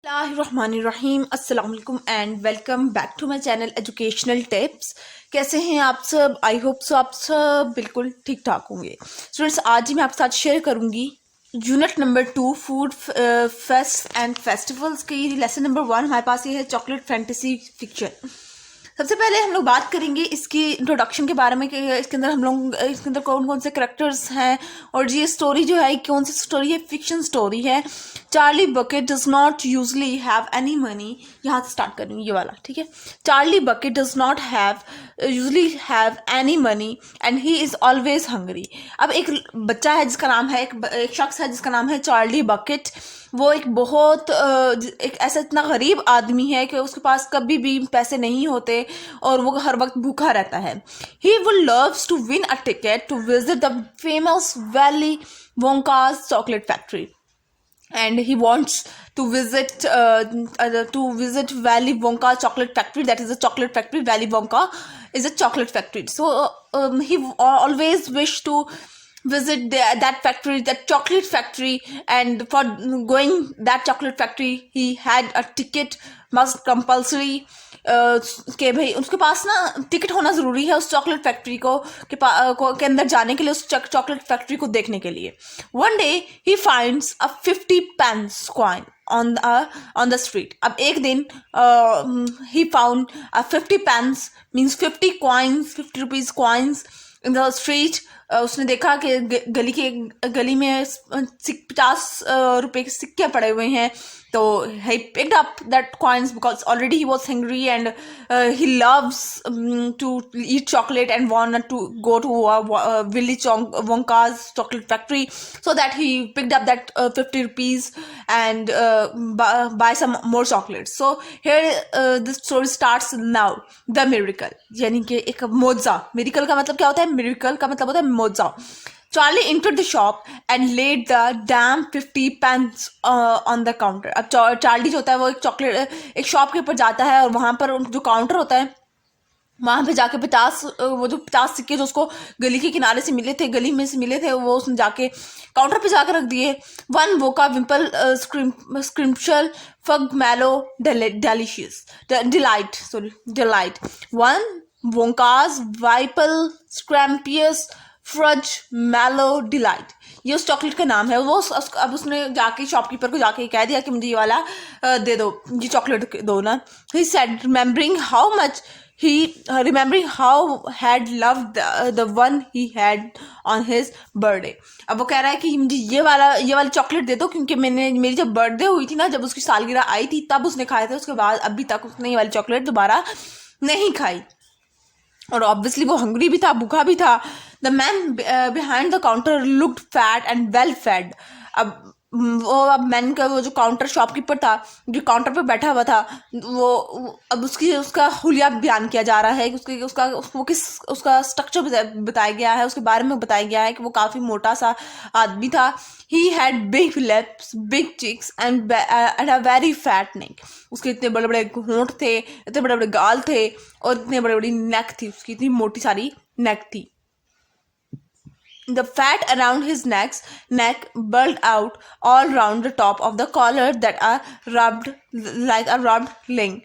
बिस्मिल्लाहिर्रहमानिर्रहीम अस्सलाम वालेकुम and welcome back to my channel educational tips. कैसे हैं आप सब? आई होप सो आप सब बिल्कुल ठीक ठाक होंगे। स्टूडेंट्स, आज ही मैं आपके साथ शेयर करूंगी unit number 2 food fest and festivals की लेसन नंबर 1। हमारे पास ये है चॉकलेट फैंटेसी फिक्शन। सबसे पहले हम लोग बात करेंगे इसकी इंट्रोडक्शन के बारे में कि इसके अंदर कौन कौन से करेक्टर्स हैं और ये स्टोरी जो है कौन सी स्टोरी है, फिक्शन स्टोरी है। Charlie bucket does not usually have any money. यहाँ से स्टार्ट करेंगे ये वाला, ठीक है। Charlie bucket does not usually have any money and he is always hungry. अब एक बच्चा है जिसका नाम है एक शख्स है जिसका नाम है चार्ली बकेट। वो एक ऐसा इतना गरीब आदमी है कि उसके पास कभी भी पैसे नहीं होते और वो हर वक्त भूखा रहता है। He would loves to win a ticket to visit the famous Willy Wonka's chocolate factory, and he wants to visit Valley Wonka chocolate factory. That is a chocolate factory. Valley Wonka is a chocolate factory. So he always wished to visit that factory, that chocolate factory, and for going that chocolate factory he had a ticket, must compulsory के भाई उसके पास ना ticket होना ज़रूरी है उस chocolate factory के अंदर जाने के लिए, उस चॉकलेट फैक्ट्री को देखने के लिए। One day he finds a 50 pence coin on the street. अब एक दिन he found a 50 pence means 50 coins, 50 rupees coins in the street. उसने देखा कि गली में 50 रुपए के सिक्के पड़े हुए हैं। तो he picked up that coins because already he was hungry and he loves to eat chocolate and wanted to go to Willy Wonka's chocolate factory, so that he picked up that 50 rupees and buy some more chocolates. So here this story starts now. The miracle, यानी कि एक मौजा। Miracle का मतलब क्या होता है? Miracle का मतलब होता है मौजा। Charlie entered the shop and laid the damn 50 pence on the counter. अब चार्ली जो होता है वो एक शॉप के ऊपर जाता है और वहाँ पर जो काउंटर होता है वहाँ पे जाके 50 सिक्के जो उसको गली के किनारे से मिले थे, गली में से मिले थे, वो उसने जाके काउंटर पे जाकर रख दिए। वन वोका विम्पल स्क्रिम्पशल फग मैलो डिलाइट वन वोंकाज वाइपल स्क्रैम्पियस फ्रज मैलो डिलाइट, ये उस चॉकलेट का नाम है। वो अब उसने जाके शॉपकीपर को जाके कह दिया कि मुझे ये वाला दे दो, ये चॉकलेट दो ना। He said remembering how had loved the one he had on his birthday. अब वो कह रहा है कि मुझे ये वाली चॉकलेट दे दो, क्योंकि मेरी जब बर्थडे हुई थी ना, जब उसकी सालगिरह आई थी तब उसने खाए थे, उसके बाद अभी तक उसने ये वाली चॉकलेट दोबारा नहीं खाई। और ऑब्वियसली वो हंग्री भी था, भूखा भी था। The man behind the counter looked fat and well fade. अब मैन का वो जो काउंटर शॉपकीपर था, जो काउंटर पे बैठा हुआ था, वो अब उसका हुलिया बयान किया जा रहा है कि उसका स्ट्रक्चर बताया गया है, उसके बारे में बताया गया है कि वो काफ़ी मोटा सा आदमी था। He had big lips, big cheeks and a very fat neck. उसके इतने बड़े बड़े होंठ थे, इतने बड़े बड़े गाल थे और इतने बड़े बड़ी नेक थी, उसकी इतनी मोटी सारी नेक थी। The fat around his neck bulged out all round the top of the collar that are rubbed like a rubbed ring.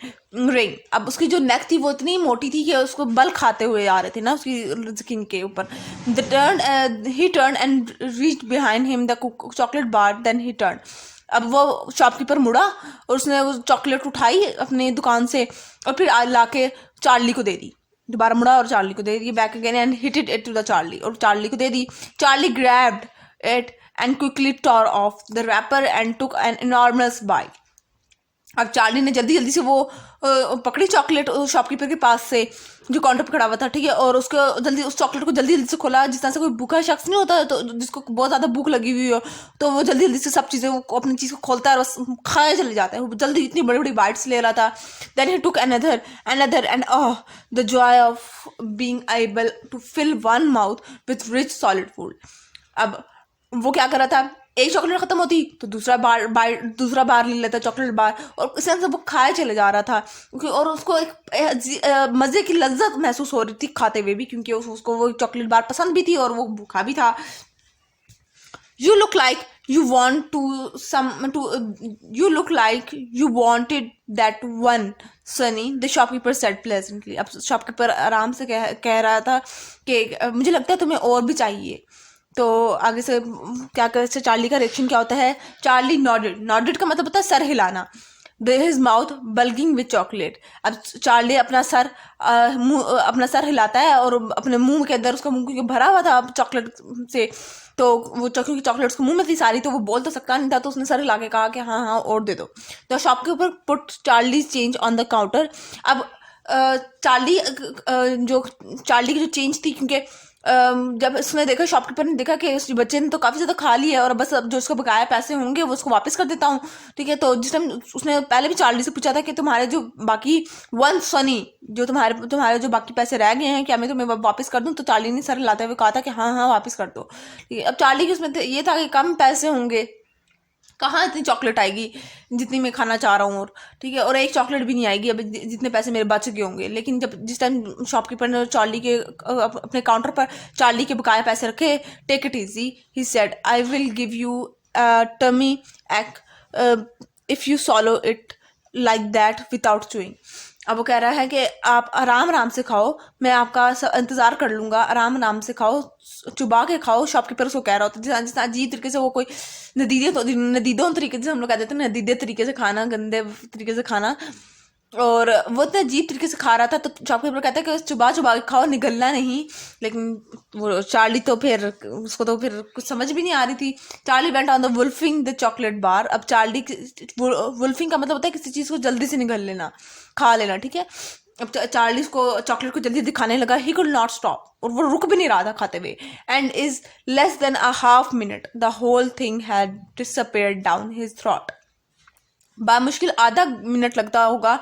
अब उसकी जो नेक थी वो इतनी मोटी थी कि उसको बल खाते हुए आ रहे थे ना उसकी स्किन के ऊपर। He turned and reached behind him the chocolate bar. Then he turned. अब वो शॉपकीपर मुड़ा और उसने वो चॉकलेट उठाई अपनी दुकान से और फिर लाके चार्ली को दे दी। दोबारा मुड़ा और चार्ली को दे दी। Back again and hitted it to the Charlie, और चार्ली को दे दी। Charlie grabbed it and quickly tore off the wrapper and took an enormous bite. अब चार्ली ने जल्दी से वो पकड़ी चॉकलेट शॉपकीपर के पास से जो काउंटर पर खड़ा हुआ था, ठीक है, और उस चॉकलेट को जल्दी से खोला। जिस तरह से कोई भूखा शख्स नहीं होता तो जिसको बहुत ज़्यादा भूख लगी हुई हो, तो वो जल्दी से सब चीज़ें अपनी चीज़ को खोलता है और बस खाया चले जाता है। वो जल्दी इतनी बड़ी बड़ी बाइट्स ले रहा था। Then he took another and the joy of being able to fill one mouth with rich solid food. अब वो क्या कर रहा था, एक चॉकलेट खत्म होती तो दूसरा बार ले लेता चॉकलेट बार, और इस तरह से वो खाए चले जा रहा था। और उसको एक मज़े की लज्जत महसूस हो रही थी खाते हुए भी, क्योंकि उसको वो चॉकलेट बार पसंद भी थी और वो भूखा भी था। You look like you want to you look like you wanted that one, Sunny, the shopkeeper said pleasantly. अब शॉपकीपर आराम से कह रहा था कि मुझे लगता है तुम्हें और भी चाहिए। तो आगे से क्या कर चार्ली का रिएक्शन क्या होता है? चार्ली नॉडेड का मतलब होता है सर हिलाना। His mouth bulging with chocolate. अब चार्ली अपना सर हिलाता है और अपने मुंह के अंदर, उसका मुंह क्योंकि भरा हुआ था चॉकलेट से, तो वो चॉकलेट उसके मुंह में थी सारी, तो वो बोल तो सकता नहीं था, तो उसने सर हिला के कहा कि हाँ और दे दो। तो शॉप के ऊपर put Charlie change on the counter. अब चार्ली की जो चेंज थी, क्योंकि जब उसने देखा, शॉपकीपर ने देखा कि उस बच्चे ने तो काफ़ी ज़्यादा खा लिया है और बस अब जो उसको बकाया पैसे होंगे वो उसको वापस कर देता हूँ, ठीक है। तो जिस टाइम उसने पहले भी चार्ली से पूछा था कि तुम्हारे जो बाकी वन सनी, जो तुम्हारे जो बाकी पैसे रह गए हैं, क्या मैं तुम्हें वापस कर दूँ? तो चार्ली ने सर हिलाते हुए कहा था कि हाँ वापस कर दो, ठीक है। अब चार्ली की उसमें ये था कि कम पैसे होंगे, कहाँ इतनी चॉकलेट आएगी जितनी मैं खाना चाह रहा हूँ, और ठीक है, और एक चॉकलेट भी नहीं आएगी अब जितने पैसे मेरे बच गए होंगे। लेकिन जिस टाइम शॉपकीपर ने चार्ली के अपने काउंटर पर चार्ली के बकाया पैसे रखे, take it easy, he said, I will give you tummy ache if you swallow it like that without chewing. अब वो कह रहा है कि आप आराम से खाओ, मैं आपका इंतज़ार कर लूँगा, आराम से खाओ, चुबा के खाओ। शॉपकीपर उसको कह रहा होता है, जिस अजीब तरीके से, वो कोई नदीदों तरीके से, हम लोग कहते थे नदीदे तरीके से खाना, गंदे तरीके से खाना, और वो इतना अजीब तरीके से खा रहा था। तो शॉपकीपर कहता है कि चुबा के खाओ, निगलना नहीं। लेकिन वो चार्ली तो फिर उसको तो फिर कुछ समझ भी नहीं आ रही थी। Charlie went on the wolfing the chocolate bar. अब चार्ली, वुल्फिंग का मतलब होता है किसी चीज़ को जल्दी से निगल लेना, खा लेना, ठीक है। अब चार्ली को चॉकलेट को जल्दी दिखाने लगा। ही कुड नॉट स्टॉप, और वो रुक भी नहीं रहा था खाते हुए। And is less than a half minute the whole thing had disappeared down his throat. बामुश्किल आधा मिनट लगता होगा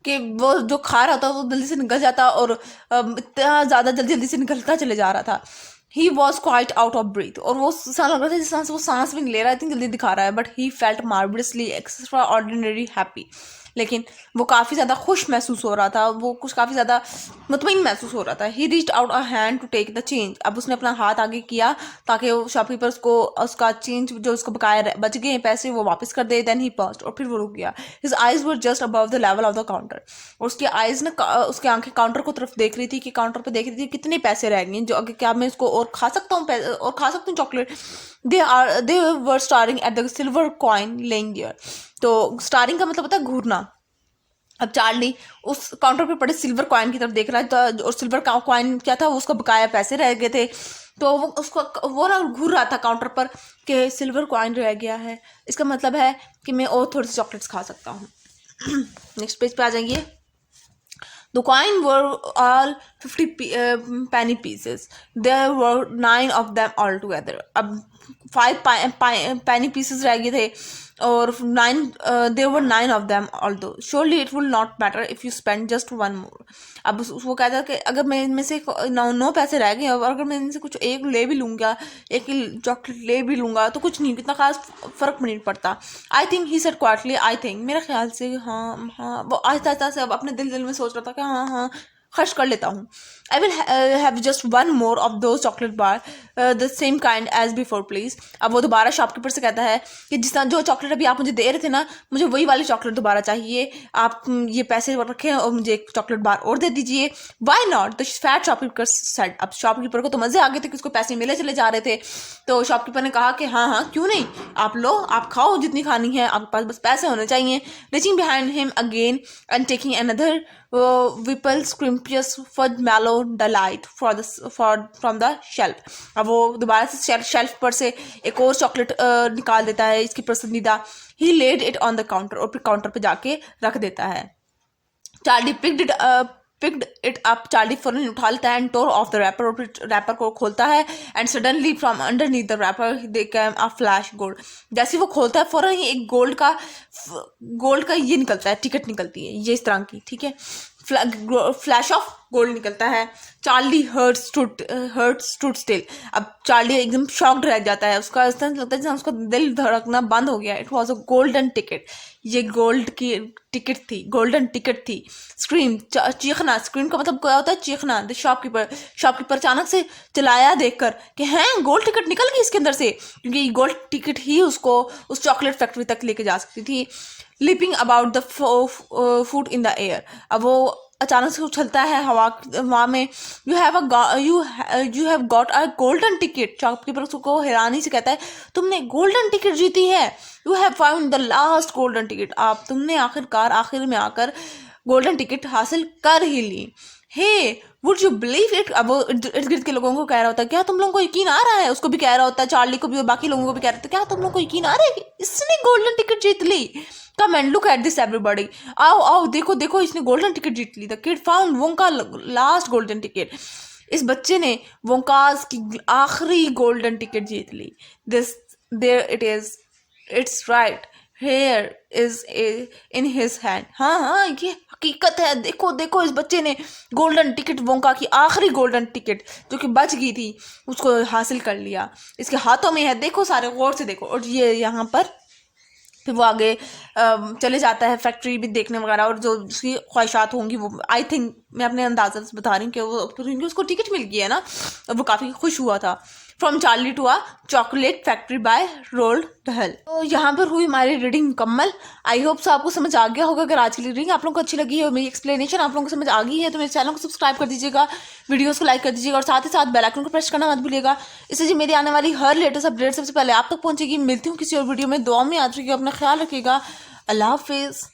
कि वो जो खा रहा था वो जल्दी से निकल जाता, और इतना ज़्यादा जल्दी से निकलता चले जा रहा था। He was quite out of breath, और वो सांस लग रहा था जिस सांस वो सांस भी नहीं ले रहा है, इतनी जल्दी दिखा रहा है। But he felt marvellously extraordinary happy, लेकिन वो काफ़ी ज़्यादा खुश महसूस हो रहा था, वो कुछ काफ़ी ज़्यादा मुतमईन महसूस हो रहा था। He reached out a hand to take the change. अब उसने अपना हाथ आगे किया ताकि वो शॉपकीपर को उसका चेंज, जो उसको बकाया बच गए पैसे, वो वापस कर दे। देन ही पॉज्ड, और फिर वो रुक गया। His eyes were just above the level of the counter, और उसकी आइज ने, उसकी आंखें काउंटर को तरफ देख रही थी कि काउंटर पर देख रही थी कितने पैसे रह गए, जो क्या मैं इसको और खा सकता हूँ chocolate. They were staring at the silver coin lying there. तो स्टारिंग का मतलब होता है घूरना। अब चार्ली उस काउंटर पे पड़े सिल्वर कॉइन की तरफ देख रहा था, और सिल्वर कॉइन क्या था, उसका बकाया पैसे रह गए थे। तो वो ना घूर रहा था काउंटर पर कि सिल्वर कॉइन रह गया है, इसका मतलब है कि मैं और थोड़ी सी चॉकलेट्स खा सकता हूँ। नेक्स्ट पेज पे आ जाइए। The coin were all 50 penny pieces. There were 9 of them altogether. अब 5 penny pieces रह गए थे, और 9 there were 9 of them although. Surely it will not matter if you spend just one more. अब वो कहता है कि अगर मैं इनमें से 9 पैसे रह गए, और अगर मैं इनसे कुछ एक ले भी लूँगा, एक चॉकलेट ले भी लूँगा, तो कुछ नहीं, कितना खास फ़र्क नहीं पड़ता। I think he said quietly, I think, मेरे ख्याल से हाँ। वो आहिस्ता से अब अपने दिल में सोच रहा था कि हाँ खर्च कर लेता हूँ। I will have just one more of those chocolate bar the same kind as before please. अब वो दोबारा शॉपकीपर से कहता है कि जिस तरह जो चॉकलेट अभी आप मुझे दे रहे थे ना, मुझे वही वाली चॉकलेट दोबारा चाहिए, आप ये पैसे रखें और मुझे एक चॉकलेट बार और दे दीजिए। Why not, the fat shopkeeper said. अब शॉपकीपर को तो मज़े आ गए थे कि उसको पैसे मिले चले जा रहे थे, तो शॉपकीपर ने कहा कि हाँ क्यों नहीं, आप लो, आप खाओ जितनी खानी है, आपके पास बस पैसे होने चाहिए। Reaching behind him again and taking another Whipple scrumptious for mallow delight from the shelf. अब वो दोबारा से शेल्फ पर से एक और चॉकलेट निकाल देता है, इसकी पसंदीदा। He laid it on the counter, और फिर काउंटर पे जाके रख देता है। Charlie picked it up. Charlie फौरन उठा लेता है and tore off the wrapper, और फिर रैपर को खोलता है। And suddenly from underneath the wrapper there came a flash gold. जैसे वो खोलता है फौरन ही एक गोल्ड का ये निकलता है, टिकट निकलती है ये इस तरह की, ठीक है। फ्लैश ऑफ गोल्ड निकलता है। Charlie heart stood still. अब चार्ली एकदम शॉक्ड रह जाता है, उसका ऐसा लगता है जैसे उसका दिल धड़कना बंद हो गया। It was a golden ticket. ये गोल्ड की टिकट थी, गोल्डन टिकट थी। स्क्रीम, चीखना। स्क्रीम का मतलब क्या होता है? चीखना। द शॉपकीपर अचानक से चलाया देखकर कि हैं गोल्ड टिकट निकल गई इसके अंदर से, क्योंकि ये गोल्ड टिकट ही उसको उस चॉकलेट फैक्ट्री तक लेके जा सकती थी। Leaping about the food in the air. अब वो अचानक से उछलता है हवा में। You have got a golden ticket. Shopkeeper उसको हैरानी से कहता है, तुमने गोल्डन टिकट जीती है। You have found the last golden ticket. आप तुमने आखिरकार आखिर में आकर गोल्डन टिकट हासिल कर ही ली। हे वुड यू बिलीव इट। अब वो इर्द गिर्द के लोगों को कह रहा होता है, क्या तुम लोगों को यकीन आ रहा है? उसको भी कह रहा होता है, चार्ली को भी और बाकी लोगों को भी कह रहा होता है, क्या तुम लोगों को यकीन आ रहा है कि इसने गोल्डन टिकट जीत ली? Come and look at this everybody. आओ आओ देखो देखो, इसने गोल्डन टिकट जीत ली। The kid found Wonka last golden ticket. इस बच्चे ने वोंकास की आखिरी गोल्डन टिकट जीत ली। This there it is, it's right here is in his hand. हाँ हाँ, ये हकीकत है। देखो देखो, इस बच्चे ने गोल्डन टिकट, वोंका की आखिरी गोल्डन टिकट जो कि बच गई थी, उसको हासिल कर लिया। इसके हाथों में है, देखो सारे गौर से देखो। और ये यहाँ पर फिर वो आगे चले जाता है फैक्ट्री भी देखने वगैरह, और जो उसकी ख्वाहिशात होंगी वो आई थिंक मैं अपने अंदाजा से बता रही हूँ कि वो क्योंकि उसको टिकट मिल गई है ना, और वो काफ़ी खुश हुआ था। From Charlie to a chocolate factory by Roald Dahl. तो यहाँ पर हुई हमारी रीडिंग मुकम्मल। आई होप सो आपको समझ आ गया होगा। अगर आज की रीडिंग आप लोगों को अच्छी लगी है और मेरी एक्सप्लेनेशन आप लोगों को समझ आ गई है तो मेरे चैनल को सब्सक्राइब कर दीजिएगा, वीडियोस को लाइक कर दीजिएगा और साथ ही साथ बेल आइकन को प्रेस करना मत भूलिएगा। इससे जो मेरी आने वाली हर लेटेस्ट अपडेट सबसे पहले आप तक पहुँचेगी। मिलती हूँ किसी और वीडियो में। दुआ में याद रखिएगा, अपना ख्याल रखिएगा। अल्लाह हाफिज़।